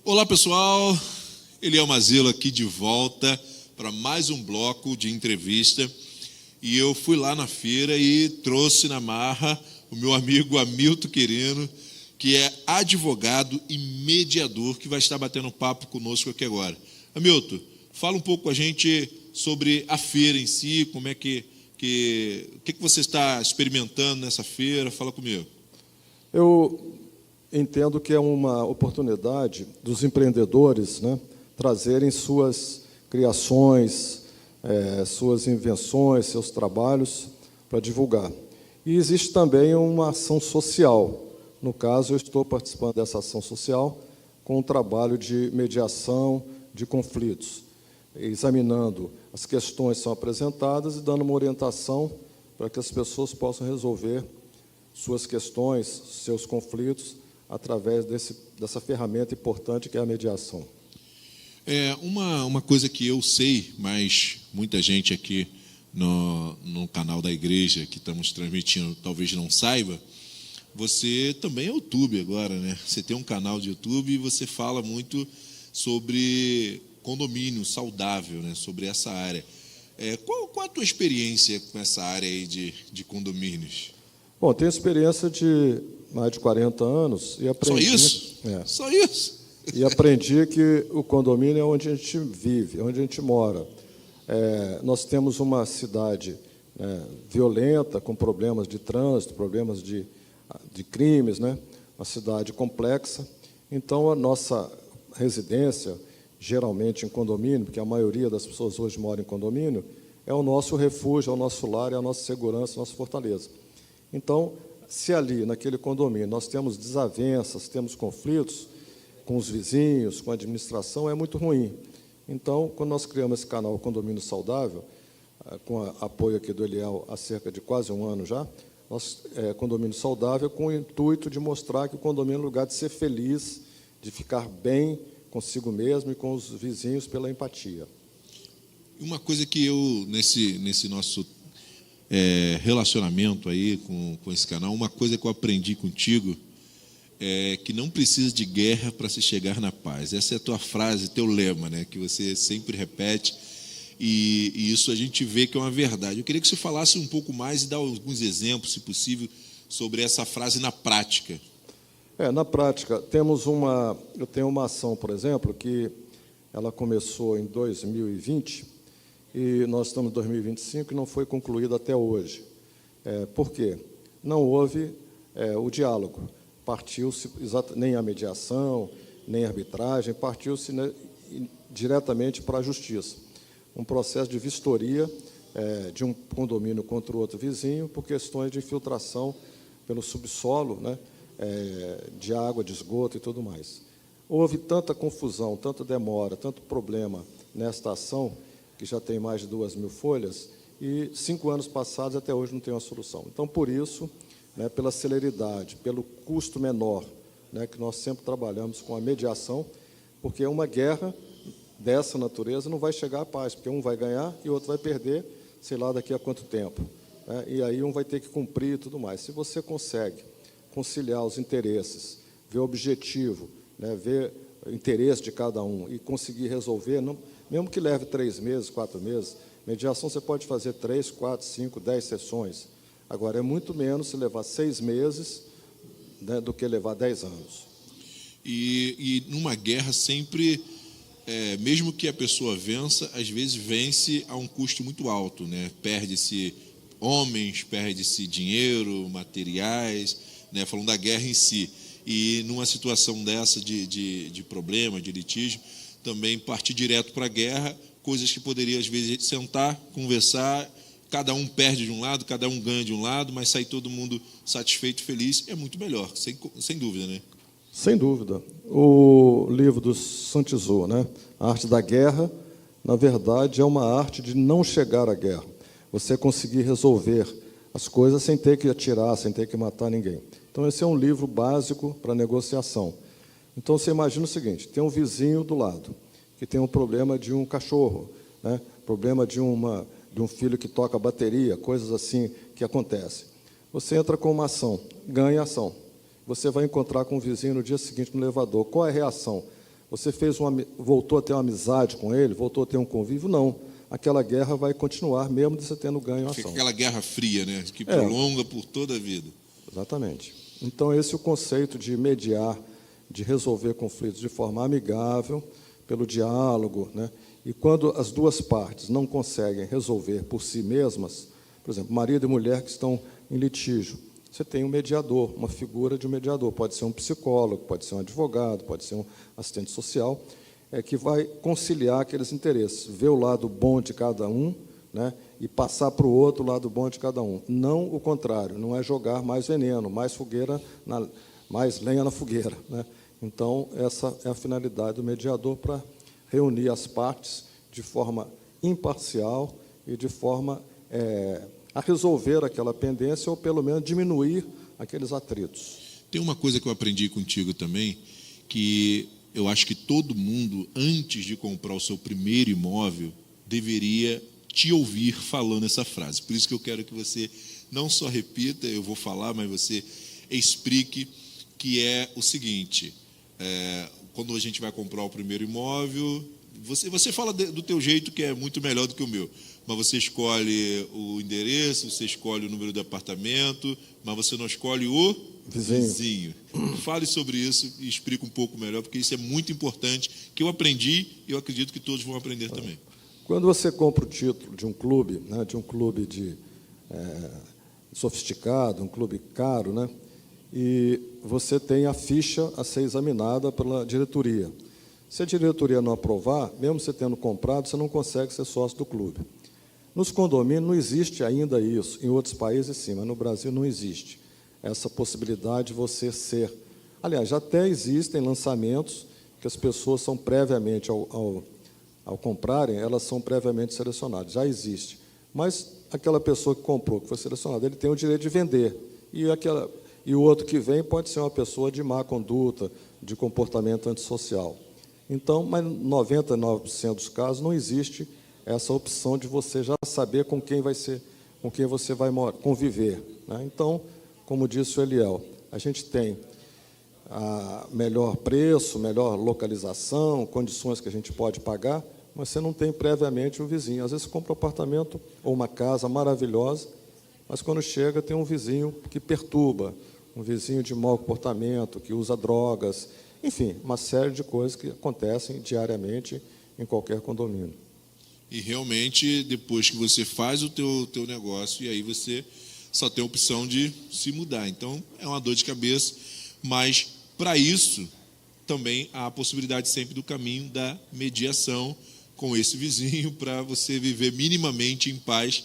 Olá, pessoal. Eliel Mazilo aqui de volta para mais um bloco de entrevista. E eu fui lá na feira e trouxe na marra o meu amigo Hamilton Querino, que é advogado e mediador, que vai estar batendo papo conosco aqui agora. Hamilton, fala um pouco com a gente sobre a feira em si, como é o que você está experimentando nessa feira. Fala comigo. Eu entendo que é uma oportunidade dos empreendedores, né, trazerem suas criações, suas invenções, seus trabalhos para divulgar. E existe também uma ação social. No caso, eu estou participando dessa ação social com um trabalho de mediação de conflitos, examinando as questões que são apresentadas e dando uma orientação para que as pessoas possam resolver suas questões, seus conflitos, através dessa ferramenta importante que é a mediação. Uma coisa que eu sei, mas muita gente aqui no canal da igreja que estamos transmitindo talvez não saiba, você também é YouTube agora, né? Você tem um canal de YouTube e você fala muito sobre condomínio saudável, né? Sobre essa área. Qual a tua experiência com essa área aí de condomínios? Bom, tenho experiência de mais de 40 anos e aprendi... Só isso? Só isso? E aprendi que o condomínio é onde a gente vive, é onde a gente mora. Nós temos uma cidade violenta, com problemas de trânsito, problemas de crimes, né? Uma cidade complexa. Então, a nossa residência, geralmente em condomínio, porque a maioria das pessoas hoje mora em condomínio, é o nosso refúgio, é o nosso lar, é a nossa segurança, a nossa fortaleza. Então, se ali, naquele condomínio, nós temos desavenças, temos conflitos com os vizinhos, com a administração, é muito ruim. Então, quando nós criamos esse canal Condomínio Saudável, com o apoio aqui do Eliel há cerca de quase um ano já, Condomínio Saudável, com o intuito de mostrar que o condomínio é um lugar de ser feliz, de ficar bem consigo mesmo e com os vizinhos pela empatia. Uma coisa que eu, nesse nosso relacionamento aí com esse canal, uma coisa que eu aprendi contigo é que não precisa de guerra para se chegar na paz. Essa é a tua frase, teu lema, né, que você sempre repete, e isso a gente vê que é uma verdade. Eu queria que você falasse um pouco mais e dar alguns exemplos, se possível, sobre essa frase na prática. Na prática, eu tenho uma ação, por exemplo, que ela começou em 2020, e nós estamos em 2025 e não foi concluída até hoje. Por quê? Não houve o diálogo. Partiu-se nem a mediação, nem a arbitragem, partiu-se diretamente para a justiça. Um processo de vistoria de um condomínio contra o outro vizinho por questões de infiltração pelo subsolo, né, de água, de esgoto e tudo mais. Houve tanta confusão, tanta demora, tanto problema nesta ação, que já tem mais de 2.000 folhas, e 5 anos passados até hoje não tem uma solução. Então, por isso, né, pela celeridade, pelo custo menor, né, que nós sempre trabalhamos com a mediação, porque uma guerra dessa natureza não vai chegar à paz, porque um vai ganhar e o outro vai perder, sei lá, daqui a quanto tempo, né, e aí um vai ter que cumprir e tudo mais. Se você consegue conciliar os interesses, ver o objetivo, né, ver o interesse de cada um e conseguir resolver, mesmo que leve 3 meses, 4 meses, mediação você pode fazer 3, 4, 5, 10 sessões. Agora, é muito menos se levar 6 meses, né, do que levar 10 anos. E numa guerra sempre, mesmo que a pessoa vença, às vezes vence a um custo muito alto, né? Perde-se homens, perde-se dinheiro, materiais, né? Falando da guerra em si. E numa situação dessa de problema, de litígio, também partir direto para a guerra, coisas que poderia, às vezes, sentar, conversar, cada um perde de um lado, cada um ganha de um lado, mas sair todo mundo satisfeito e feliz é muito melhor, sem dúvida, né? Sem dúvida. O livro do Sun Tzu, né? A Arte da Guerra, na verdade, é uma arte de não chegar à guerra. Você conseguir resolver as coisas sem ter que atirar, sem ter que matar ninguém. Então, esse é um livro básico para negociação. Então, você imagina o seguinte, tem um vizinho do lado, que tem um problema de um cachorro, né? Problema de um filho que toca bateria, coisas assim que acontecem. Você entra com uma ação, ganha ação. Você vai encontrar com o vizinho no dia seguinte no elevador. Qual é a reação? você voltou a ter uma amizade com ele, voltou a ter um convívio, não. Aquela guerra vai continuar, mesmo você tendo ganho a ação. Fica aquela guerra fria, né? Que prolonga por toda a vida. Exatamente. Então, esse é o conceito de mediar, de resolver conflitos de forma amigável, pelo diálogo, né? E quando as duas partes não conseguem resolver por si mesmas, por exemplo, marido e mulher que estão em litígio, você tem um mediador, uma figura de um mediador, pode ser um psicólogo, pode ser um advogado, pode ser um assistente social, que vai conciliar aqueles interesses, ver o lado bom de cada um, né, e passar para o outro o lado bom de cada um. Não o contrário, não é jogar mais veneno, mais lenha na fogueira, né? Então, essa é a finalidade do mediador, para reunir as partes de forma imparcial e de forma a resolver aquela pendência ou, pelo menos, diminuir aqueles atritos. Tem uma coisa que eu aprendi contigo também, que eu acho que todo mundo, antes de comprar o seu primeiro imóvel, deveria te ouvir falando essa frase. Por isso que eu quero que você não só repita, eu vou falar, mas você explique, que é o seguinte: quando a gente vai comprar o primeiro imóvel, você fala do teu jeito, que é muito melhor do que o meu, mas você escolhe o endereço, você escolhe o número do apartamento, mas você não escolhe o vizinho. Fale sobre isso e explique um pouco melhor, porque isso é muito importante, que eu aprendi e eu acredito que todos vão aprender também. Quando você compra o título de um clube, né, de um clube sofisticado, um clube caro, né, e você tem a ficha a ser examinada pela diretoria. Se a diretoria não aprovar, mesmo você tendo comprado, você não consegue ser sócio do clube. Nos condomínios não existe ainda isso. Em outros países, sim, mas no Brasil não existe essa possibilidade de você ser. Aliás, já até existem lançamentos que as pessoas são previamente, ao comprarem, elas são previamente selecionadas. Já existe. Mas aquela pessoa que comprou, que foi selecionada, ele tem o direito de vender. E o outro que vem pode ser uma pessoa de má conduta, de comportamento antissocial. Então, mas 99% dos casos não existe essa opção de você já saber com quem você vai conviver, né? Então, como disse o Eliel, a gente tem melhor preço, melhor localização, condições que a gente pode pagar, mas você não tem previamente o vizinho. Às vezes você compra um apartamento ou uma casa maravilhosa, mas quando chega tem um vizinho que perturba, um vizinho de mau comportamento, que usa drogas, enfim, uma série de coisas que acontecem diariamente em qualquer condomínio. E realmente, depois que você faz o teu negócio, e aí você só tem a opção de se mudar. Então, é uma dor de cabeça, mas, para isso, também há a possibilidade sempre do caminho da mediação com esse vizinho, para você viver minimamente em paz,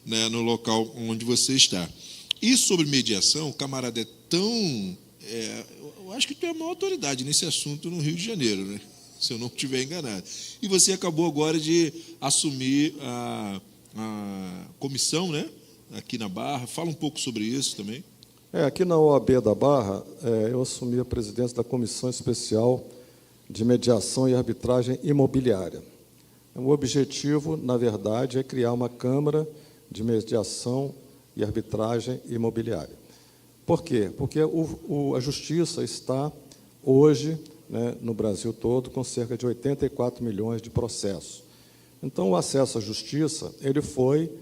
né, no local onde você está. E sobre mediação, o camarada é tão... eu acho que tu é a maior autoridade nesse assunto no Rio de Janeiro, né? Se eu não estiver enganado. E você acabou agora de assumir a comissão, né, aqui na Barra. Fala um pouco sobre isso também. Aqui na OAB da Barra, eu assumi a presidência da Comissão Especial de Mediação e Arbitragem Imobiliária. O objetivo, na verdade, é criar uma Câmara de Mediação e Arbitragem Imobiliária. Por quê? Porque a Justiça está, hoje, né, no Brasil todo, com cerca de 84 milhões de processos. Então, o acesso à justiça ele foi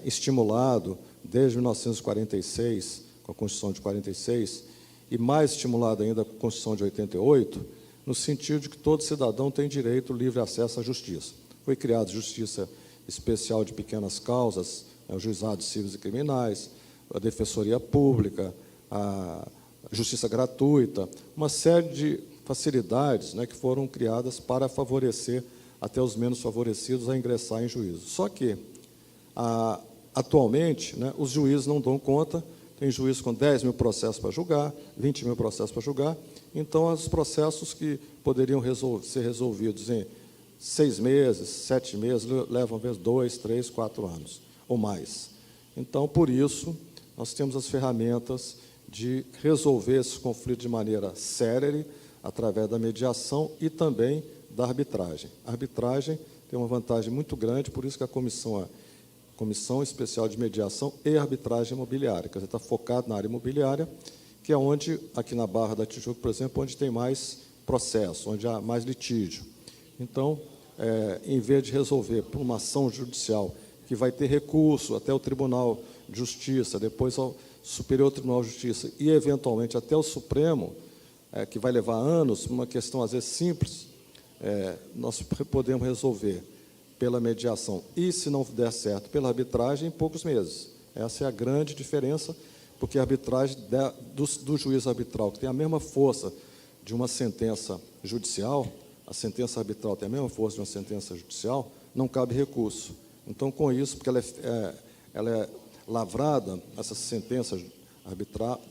estimulado desde 1946, com a Constituição de 46, e mais estimulado ainda com a Constituição de 88, no sentido de que todo cidadão tem direito ao livre acesso à justiça. Foi criada a Justiça Especial de Pequenas Causas, os juizados cíveis e criminais, a Defensoria Pública, a Justiça Gratuita, uma série de facilidades, né, que foram criadas para favorecer até os menos favorecidos a ingressar em juízo. Só que, atualmente, né, os juízes não dão conta, tem juízes com 10 mil processos para julgar, 20 mil processos para julgar, então os processos que poderiam ser resolvidos em 6 meses, 7 meses, levam, às vezes, 2, 3, 4 anos, ou mais. Então, por isso, nós temos as ferramentas de resolver esses conflitos de maneira célere, através da mediação e também da arbitragem. A arbitragem tem uma vantagem muito grande, por isso que a Comissão Especial de Mediação e Arbitragem Imobiliária, quer dizer, está focado na área imobiliária, que é onde, aqui na Barra da Tijuca, por exemplo, onde tem mais processo, onde há mais litígio. Então, em vez de resolver por uma ação judicial que vai ter recurso até o Tribunal de Justiça, depois ao Superior Tribunal de Justiça e, eventualmente, até o Supremo, que vai levar anos, uma questão, às vezes, simples, nós podemos resolver pela mediação e, se não der certo, pela arbitragem, em poucos meses. Essa é a grande diferença, porque a arbitragem do juiz arbitral, que tem a mesma força de uma sentença judicial, a sentença arbitral tem a mesma força de uma sentença judicial, não cabe recurso. Então, com isso, porque ela é lavrada, essa sentença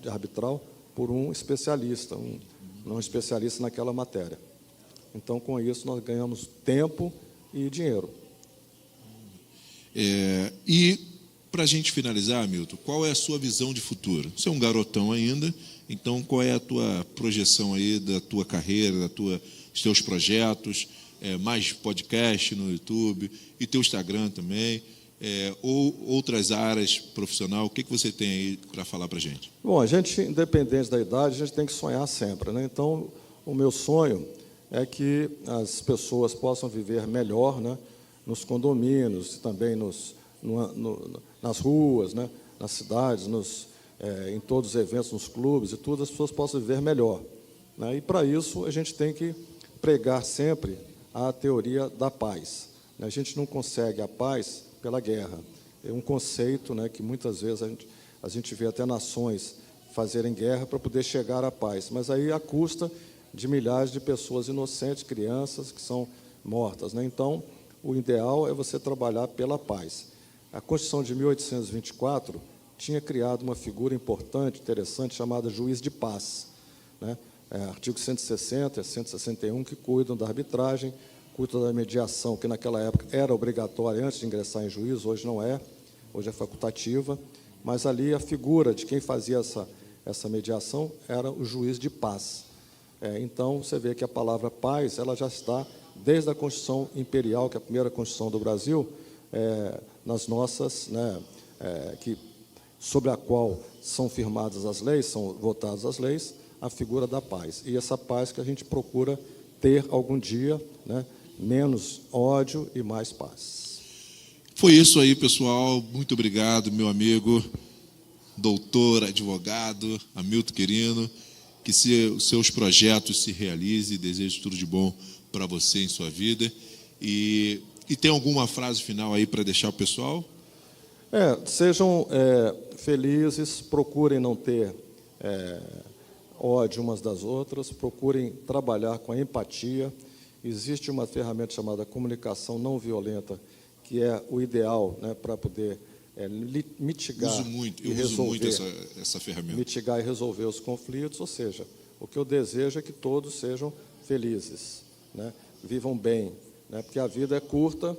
arbitral, por um especialista, um especialista naquela matéria. Então, com isso, nós ganhamos tempo e dinheiro. E, para a gente finalizar, Milton, qual é a sua visão de futuro? Você é um garotão ainda, então qual é a tua projeção aí da tua carreira, dos teus projetos, mais podcast no YouTube e teu Instagram também, ou outras áreas profissional? O que você tem aí para falar para a gente? Bom, a gente, independente da idade, a gente tem que sonhar sempre, né? Então, o meu sonho é que as pessoas possam viver melhor, né, nos condomínios, também nas ruas, né, nas cidades, em todos os eventos, nos clubes e tudo, as pessoas possam viver melhor, né? E, para isso, a gente tem que pregar sempre a teoria da paz, né? A gente não consegue a paz pela guerra. É um conceito, né, que muitas vezes a gente vê até nações fazerem guerra para poder chegar à paz, mas aí à custa de milhares de pessoas inocentes, crianças que são mortas, né? Então, o ideal é você trabalhar pela paz. A Constituição de 1824 tinha criado uma figura importante, interessante, chamada juiz de paz, né? Artigo 160 e 161, que cuidam da arbitragem, cuidam da mediação, que naquela época era obrigatória antes de ingressar em juízo, hoje não é, hoje é facultativa, mas ali a figura de quem fazia essa mediação era o juiz de paz. Então, você vê que a palavra paz, ela já está, desde a Constituição Imperial, que é a primeira Constituição do Brasil, nas nossas, né, sobre a qual são firmadas as leis, são votadas as leis, a figura da paz. E essa paz que a gente procura ter algum dia, né, menos ódio e mais paz. Foi isso aí, pessoal. Muito obrigado, meu amigo, doutor, advogado, Hamilton Quirino. Que os seus projetos se realizem. Desejo tudo de bom para você em sua vida. E tem alguma frase final aí para deixar o pessoal? Sejam felizes, procurem não ter ódio umas das outras, procurem trabalhar com a empatia. Existe uma ferramenta chamada comunicação não violenta, que é o ideal, né, para poder mitigar uso muito essa ferramenta. Mitigar e resolver os conflitos, ou seja, o que eu desejo é que todos sejam felizes, né? Vivam bem, né? Porque a vida é curta,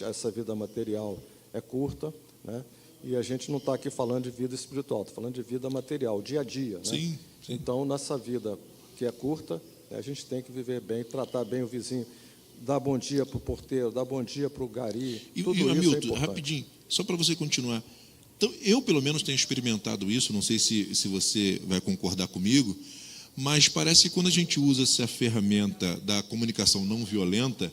essa vida material é curta, né? E a gente não está aqui falando de vida espiritual, está falando de vida material, dia a dia, né? Sim. Então, nessa vida que é curta, a gente tem que viver bem, tratar bem o vizinho, dar bom dia para o porteiro, dar bom dia para o gari. Tudo isso Hamilton, é importante. Rapidinho, só para você continuar. Então, eu, pelo menos, tenho experimentado isso, não sei se você vai concordar comigo, mas parece que quando a gente usa essa ferramenta da comunicação não violenta,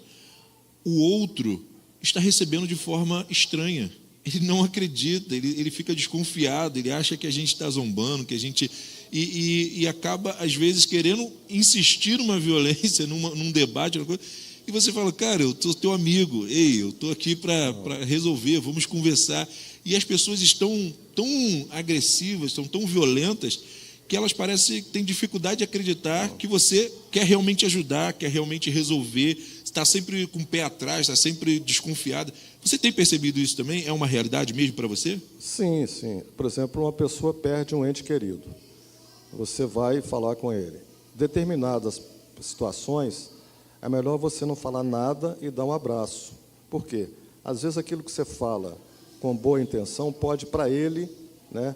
o outro está recebendo de forma estranha. Ele não acredita, ele fica desconfiado, ele acha que a gente está zombando, que a gente... E acaba, às vezes, querendo insistir numa violência, num debate, uma coisa, e você fala, cara, eu sou teu amigo, eu estou aqui para resolver, vamos conversar. E as pessoas estão tão agressivas, estão tão violentas, que elas parecem que têm dificuldade de acreditar que você quer realmente ajudar, quer realmente resolver, está sempre com o pé atrás, está sempre desconfiada. Você tem percebido isso também? É uma realidade mesmo para você? Sim, sim. Por exemplo, uma pessoa perde um ente querido. Você vai falar com ele. Determinadas situações, é melhor você não falar nada e dar um abraço. Por quê? Às vezes aquilo que você fala com boa intenção pode, para ele, né,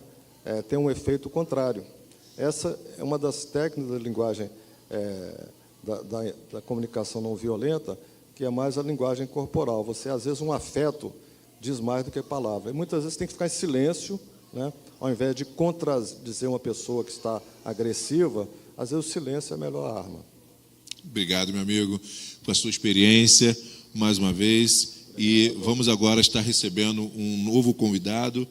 ter um efeito contrário. Essa é uma das técnicas da linguagem da comunicação não violenta, que é mais a linguagem corporal. Você, às vezes, um afeto diz mais do que palavra. E muitas vezes tem que ficar em silêncio, né? Ao invés de contradizer uma pessoa que está agressiva, às vezes o silêncio é a melhor arma. Obrigado, meu amigo, por a sua experiência, mais uma vez. E vamos agora estar recebendo um novo convidado,